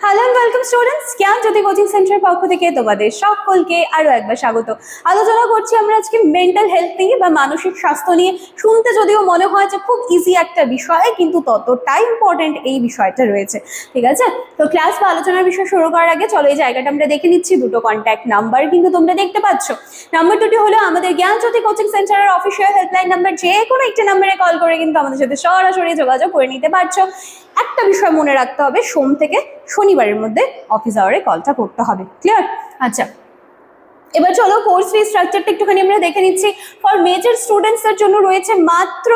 Hello and welcome students, জ্ঞান জ্যোতি coaching সেন্টারের পক্ষ থেকে তোমাদের সকলকে আরো একবার স্বাগত। আলোচনা করছি আমরা আজকে মেন্টাল হেলথ নিয়ে বা মানসিক স্বাস্থ্য নিয়ে। শুনতে যদিও মনে হয় যে খুব ইজি একটা বিষয়, কিন্তু ততটাই ইম্পর্টেন্ট এই বিষয়টা রয়েছে। ঠিক আছে, তো ক্লাস বা আলোচনার বিষয় শুরু করার আগে চলো এই জায়গাটা আমরা দেখে নিচ্ছি। দুটো কন্ট্যাক্ট নাম্বার কিন্তু তোমরা দেখতে পাচ্ছ। নাম্বার দুটি হলো আমাদের জ্ঞান জ্যোতি কোচিং সেন্টারের অফিসিয়াল হেল্পলাইন নাম্বার, যে কোনো একটি নাম্বারে কল করে কিন্তু আমাদের সাথে সরাসরি যোগাযোগ করে নিতে পারছো। একটা বিষয় মনে রাখতে হবে, সোম থেকে শনিবারের মধ্যে অফিস আওয়ারে কলটা করতে হবে। ক্লিয়ার? আচ্ছা, এবার চলো কোর্স ফি স্ট্রাকচারটা একটুখানি আমরা দেখে নিচ্ছি। ফর মেজর স্টুডেন্টসদের জন্য রয়েছে মাত্র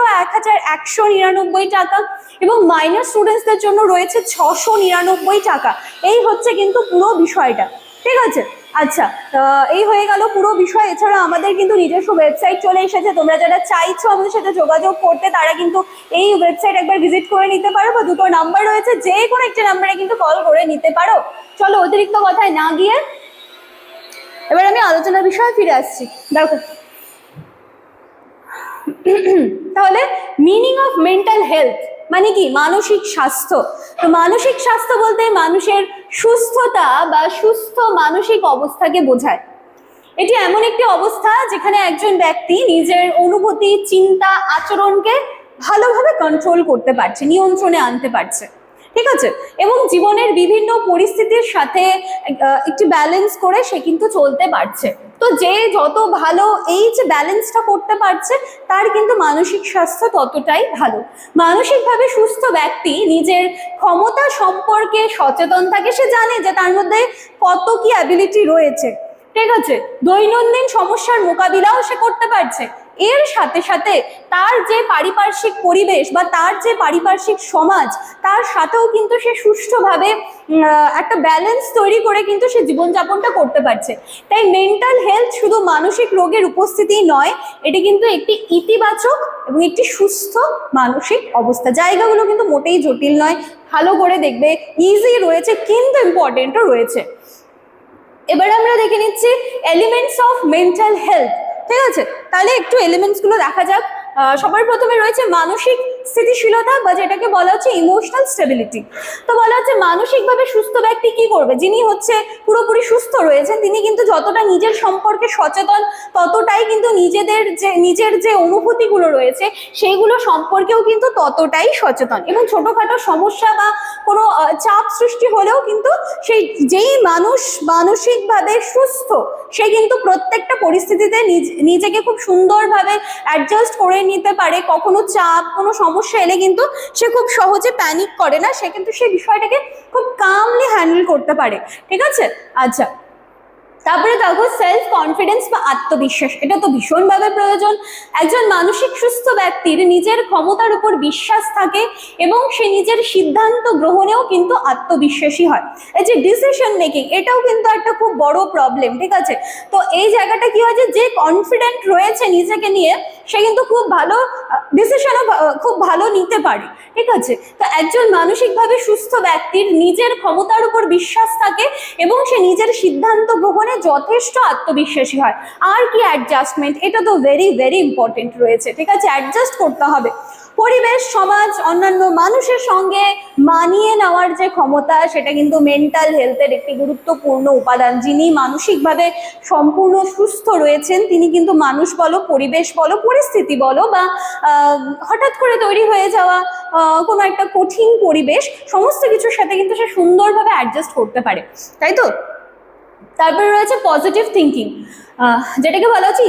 1199 টাকা এবং মাইনর স্টুডেন্টসদের জন্য রয়েছে 699 টাকা। এই হচ্ছে কিন্তু পুরো বিষয়টা। ঠিক আছে, আচ্ছা, এই হয়ে গেল পুরো বিষয়। এছাড়া আমাদের কিন্তু নিজস্ব ওয়েবসাইট চলে এসেছে। তোমরা যারা চাইছো আমাদের সাথে যোগাযোগ করতে, তারা কিন্তু এই ওয়েবসাইট একবার ভিজিট করে নিতে পারো, বা দুটো নাম্বার রয়েছে, যে কোনো একটা নাম্বারে কিন্তু কল করে নিতে পারো। চলো অতিরিক্ত কথায় না গিয়ে এবার আমি আলোচনার বিষয়ে ফিরে আসছি। দেখো তাহলে মিনিং অফ মেন্টাল হেলথ মানে কি? মানসিক স্বাস্থ্য। তো মানসিক স্বাস্থ্য বলতে মানুষের সুস্থতা বা সুস্থ মানসিক অবস্থাকে বোঝায়। এটি এমন একটি অবস্থা যেখানে একজন ব্যক্তি নিজের অনুভূতি, চিন্তা, আচরণকে ভালোভাবে কন্ট্রোল করতে পারছে, নিয়ন্ত্রণে আনতে পারছে। ঠিক আছে, এবং জীবনের বিভিন্ন পরিস্থিতির সাথে একটি ব্যালেন্স করে সে কিন্তু চলতে পারছে। তো যে যত ভালো এই যে ব্যালেন্সটা করতে পারছে, তার কিন্তু মানসিক স্বাস্থ্য ততটাই ভালো। মানসিকভাবে সুস্থ ব্যক্তি নিজের ক্ষমতা সম্পর্কে সচেতন থাকে। সে জানে যে তার মধ্যে কত কি অ্যাবিলিটি রয়েছে। ঠিক আছে, দৈনন্দিন সমস্যার মোকাবিলাও সে করতে পারছে। এর সাথে সাথে তার যে পারিপার্শ্বিক পরিবেশ বা তার যে পারিপার্শ্বিক সমাজ, তার সাথেও কিন্তু সে সুষ্ঠুভাবে একটা ব্যালেন্স তৈরি করে কিন্তু সে জীবনযাপনটা করতে পারছে। তাই মেন্টাল হেলথ শুধু মানসিক রোগের উপস্থিতি নয়, এটি কিন্তু একটি ইতিবাচক এবং একটি সুস্থ মানসিক অবস্থা। জায়গাগুলো কিন্তু মোটেই জটিল নয়, ভালো করে দেখবে, ইজি রয়েছে কিন্তু ইম্পর্টেন্টও রয়েছে। এবার আমরা দেখে নিচ্ছি এলিমেন্টস অফ মেন্টাল হেলথ। ঠিক আছে, তাহলে একটু এলিমেন্টস গুলো দেখা যাক। সবার প্রথমে রয়েছে মানসিক স্থিতিশীলতা, বা যেটাকে বলা হচ্ছে ইমোশনাল স্টেবিলিটি। তো বলা হচ্ছে মানসিকভাবে সুস্থ ব্যক্তি কি করবে? যিনি হচ্ছে পুরোপুরি সুস্থ রয়েছেন, তিনি কিন্তু যতটা নিজের সম্পর্কে সচেতন, ততটাই কিন্তু নিজের যে অনুভূতিগুলো রয়েছে সেইগুলো সম্পর্কেও কিন্তু ততটাই সচেতন। এবং ছোটখাটো সমস্যা বা কোনো চাপ সৃষ্টি হলেও কিন্তু যেই মানুষ মানসিকভাবে সুস্থ, সে কিন্তু প্রত্যেকটা পরিস্থিতিতে নিজেকে খুব সুন্দরভাবে অ্যাডজাস্ট করে নিতে পারে। কখনো চাপ, কোনো সমস্যা এলে কিন্তু সে খুব সহজে প্যানিক করে না, সে কিন্তু সেই বিষয়টাকে খুব কামলি হ্যান্ডেল করতে পারে। ঠিক আছে, আচ্ছা, তারপরে দেখো সেলফ কনফিডেন্স বা আত্মবিশ্বাস। এটা তো ভীষণভাবে প্রয়োজন। একজন মানসিক সুস্থ ব্যক্তির নিজের ক্ষমতার উপর বিশ্বাস থাকে এবং সে নিজের সিদ্ধান্ত গ্রহণেও কিন্তু আত্মবিশ্বাসী হয়। এই যে ডিসিশন মেকিং, এটাও কিন্তু একটা খুব বড় প্রবলেম। ঠিক আছে, তো এই জায়গাটা কি হয়, যে কনফিডেন্ট রয়েছে নিজেকে নিয়ে, সে কিন্তু খুব ভালো ডিসিশনও খুব ভালো নিতে পারে। ঠিক আছে, তো একজন মানসিকভাবে সুস্থ ব্যক্তির নিজের ক্ষমতার উপর বিশ্বাস থাকে এবং সে নিজের সিদ্ধান্ত গ্রহণে যথেষ্ট আত্মবিশ্বাসী হয়। আর কি অ্যাডজাস্টমেন্ট, এটা তো ভেরি ভেরি ইম্পর্টেন্ট রয়েছে। ঠিক আছে, অ্যাডজাস্ট করতে হবে। পরিবেশ, সমাজ, অন্যান্য মানুষের সঙ্গে মানিয়ে নেওয়ার যে ক্ষমতা, সেটা কিন্তু মেন্টাল হেলথের একটি গুরুত্বপূর্ণ উপাদান। যিনি মানসিকভাবে সম্পূর্ণ সুস্থ রয়েছেন, তিনি কিন্তু মানুষ বলো, পরিবেশ বলো, পরিস্থিতি বলো, বা হঠাৎ করে তৈরি হয়ে যাওয়া কোনো একটা কঠিন পরিবেশ, সমস্ত কিছুর সাথে কিন্তু সে সুন্দরভাবে অ্যাডজাস্ট করতে পারে। তাই তো? তারপরে রয়েছে পজিটিভ থিঙ্কিং, যেটাকে বলা হচ্ছে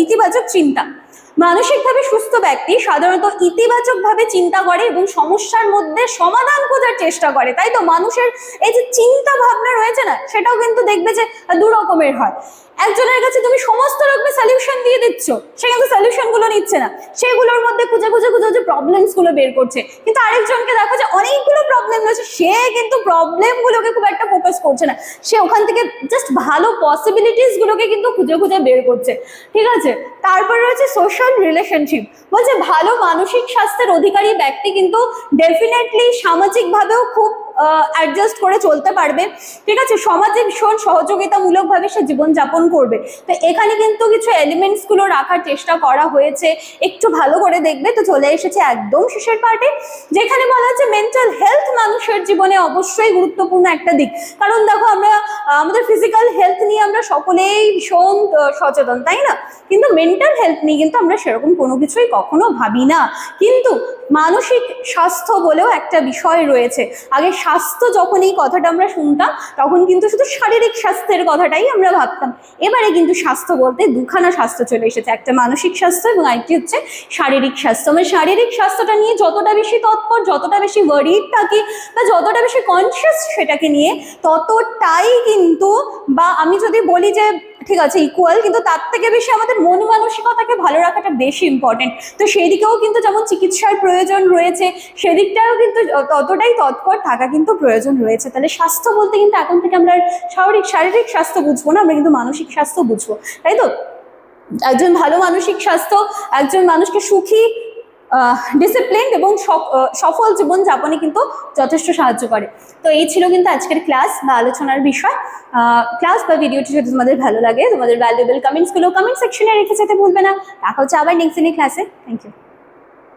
ইতিবাচক চিন্তা। মানসিকভাবে সুস্থ ব্যক্তি সাধারণত ইতিবাচকভাবে চিন্তা করে এবং সমস্যার মধ্যে সমাধান খোঁজার চেষ্টা করে। তাই তো? মানুষের এই যে চিন্তা ভাবনা রয়েছে না, সেটাও কিন্তু দেখবে যে দু রকমের হয়। একজনের কাছে তুমি সমস্ত রকমের সলিউশন দিয়ে দিচ্ছ, সে কিন্তু সলিউশন গুলো নিচ্ছে না, সেগুলোর মধ্যে খুঁজে খুঁজে খুঁজে যে প্রবলেমস গুলো বের করছে। কিন্তু আরেকজনকে দেখো যে অনেকগুলো প্রবলেম রয়েছে, সে কিন্তু প্রবলেম গুলোকে খুব একটা ফোকাস করছে না, সে ওখান থেকে জাস্ট ভালো পসিবিলিটিস গুলোকে কিন্তু খুঁজে খুঁজে বের করছে। ঠিক আছে, তারপর রয়েছে সোশ্যাল রিলেশনশিপ। বলছে ভালো মানসিক স্বাস্থ্যের অধিকারী ব্যক্তি কিন্তু ডেফিনেটলি সামাজিকভাবেও খুব অ্যাডজাস্ট করে চলতে পারবে, ঠিক আছে, সমাজে ভীষণ সহযোগিতামূলকভাবে সে জীবনযাপন করবে। তো এখানে কিন্তু কিছু এলিমেন্টসগুলো রাখার চেষ্টা করা হয়েছে, একটু ভালো করে দেখবে। তো চলে এসেছে একদম শেষের পার্টে, যেখানে বলা হচ্ছে মেন্টাল হেলথ মানুষের জীবনে অবশ্যই গুরুত্বপূর্ণ একটা দিক। কারণ দেখো আমরা আমাদের ফিজিক্যাল হেলথ নিয়ে আমরা সকলেই ভীষণ সচেতন, তাই না? কিন্তু মেন্টাল হেলথ নিয়ে কিন্তু আমরা সেরকম কোনো কিছুই কখনো ভাবি না। কিন্তু মানসিক স্বাস্থ্য বলেও একটা বিষয় রয়েছে। আগে স্বাস্থ্য যখন এই কথাটা আমরা শুনতাম তখন কিন্তু শুধু শারীরিক স্বাস্থ্যের কথাটাই আমরা ভাবতাম। এবারে কিন্তু স্বাস্থ্য বলতে দুখানা স্বাস্থ্য চলে এসেছে, একটা মানসিক স্বাস্থ্য এবং আরেকটি হচ্ছে শারীরিক স্বাস্থ্য। মানে শারীরিক স্বাস্থ্যটা নিয়ে যতটা বেশি তৎপর, যতটা বেশি ওয়ারিড থাকি বা যতটা বেশি কনসিয়াস সেটাকে নিয়ে, ততটাই কিন্তু, বা আমি যদি বলি যে ঠিক আছে ইকুয়াল, কিন্তু তার থেকে বেশি আমাদের মন মানসিকতাকে ভালো রাখাটা বেশি ইম্পর্টেন্ট। তো সেই দিকেও কিন্তু যেমন চিকিৎসার প্রয়োজন রয়েছে, সেদিকটাও কিন্তু ততটাই তৎপর থাকা কিন্তু প্রয়োজন রয়েছে। তাহলে স্বাস্থ্য বলতে কিন্তু এখন থেকে আমরা শারীরিক স্বাস্থ্য বুঝবো না, আমরা কিন্তু মানসিক স্বাস্থ্য বুঝবো, তাই তো? একজন ভালো মানসিক স্বাস্থ্য একজন মানুষকে সুখী, ডিসিপ্লিন এবং সফল জীবনযাপনে কিন্তু যথেষ্ট সাহায্য করে। তো এই ছিল কিন্তু আজকের ক্লাস বা আলোচনার বিষয়। ক্লাস বা ভিডিওটি যদি তোমাদের ভালো লাগে, তোমাদের ভ্যালুয়েবল কমেন্টসগুলো কমেন্ট সেকশনে রেখে যেতে ভুলবে না। দেখা হচ্ছে আবার নেক্সট দিনের ক্লাসে। Thank you.